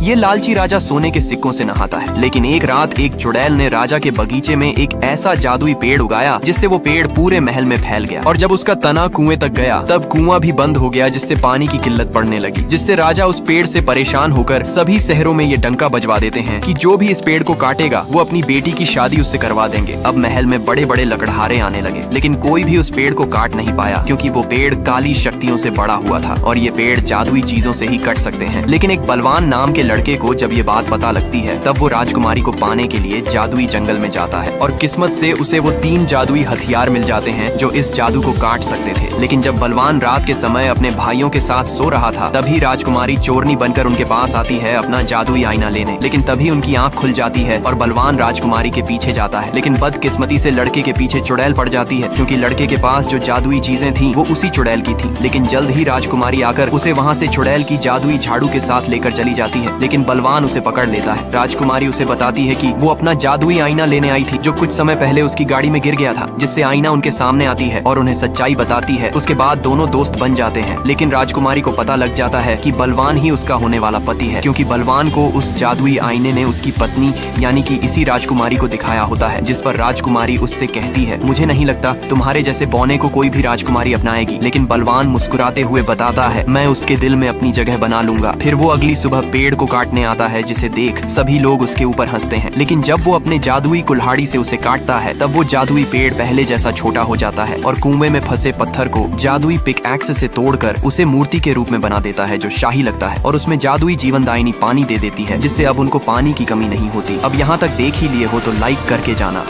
ये लालची राजा सोने के सिक्कों से नहाता है, लेकिन एक रात एक चुड़ैल ने राजा के बगीचे में एक ऐसा जादुई पेड़ उगाया जिससे वो पेड़ पूरे महल में फैल गया। और जब उसका तना कुएं तक गया तब कुआं भी बंद हो गया, जिससे पानी की किल्लत पड़ने लगी। जिससे राजा उस पेड़ से परेशान होकर सभी शहरों में ये डंका बजवा देते हैं कि जो भी इस पेड़ को काटेगा वो अपनी बेटी की शादी उससे करवा देंगे। अब महल में बड़े बड़े लकड़हारे आने लगे, लेकिन कोई भी उस पेड़ को काट नहीं पाया, क्योंकि वो पेड़ काली शक्तियों से बड़ा हुआ था और ये पेड़ जादुई चीजों से ही कट सकते हैं। लेकिन एक बलवान नाम के लड़के को जब ये बात पता लगती है तब वो राजकुमारी को पाने के लिए जादुई जंगल में जाता है और किस्मत से उसे वो 3 जादुई हथियार मिल जाते हैं जो इस जादू को काट सकते थे। लेकिन जब बलवान रात के समय अपने भाइयों के साथ सो रहा था तभी राजकुमारी चोरनी बनकर उनके पास आती है अपना जादुई आईना लेने। लेकिन तभी उनकी आंख खुल जाती है और बलवान राजकुमारी के पीछे जाता है। लेकिन बदकिस्मती से लड़के के पीछे चुड़ैल पड़ जाती है, क्योंकि लड़के के पास जो जादुई चीजें थी वो उसी चुड़ैल की थी। लेकिन जल्द ही राजकुमारी आकर उसे वहाँ से चुड़ैल की जादुई झाड़ू के साथ लेकर चली जाती है, लेकिन बलवान उसे पकड़ लेता है। राजकुमारी उसे बताती है कि वो अपना जादुई आईना लेने आई थी जो कुछ समय पहले उसकी गाड़ी में गिर गया था, जिससे आईना उनके सामने आती है और उन्हें सच्चाई बताती है। उसके बाद दोनों दोस्त बन जाते हैं। लेकिन राजकुमारी को पता लग जाता है कि बलवान ही उसका होने वाला पति है, क्योंकि बलवान को उस जादुई आईने ने उसकी पत्नी यानी कि इसी राजकुमारी को दिखाया होता है। जिस पर राजकुमारी उससे कहती है, मुझे नहीं लगता तुम्हारे जैसे बौने को कोई भी राजकुमारी अपनाएगी। लेकिन बलवान मुस्कुराते हुए बताता है, मैं उसके दिल में अपनी जगह बना लूंगा। फिर वो अगली सुबह पेड़ को काटने आता है, जिसे देख सभी लोग उसके ऊपर हंसते हैं। लेकिन जब वो अपने जादुई कुल्हाड़ी से उसे काटता है तब वो जादुई पेड़ पहले जैसा छोटा हो जाता है और कुएं में फंसे पत्थर को जादुई पिकैक्स से तोड़कर उसे मूर्ति के रूप में बना देता है जो शाही लगता है, और उसमें जादुई जीवनदायिनी पानी दे देती है, जिससे अब उनको पानी की कमी नहीं होती। अब यहाँ तक देख ही लिए हो तो लाइक करके जाना।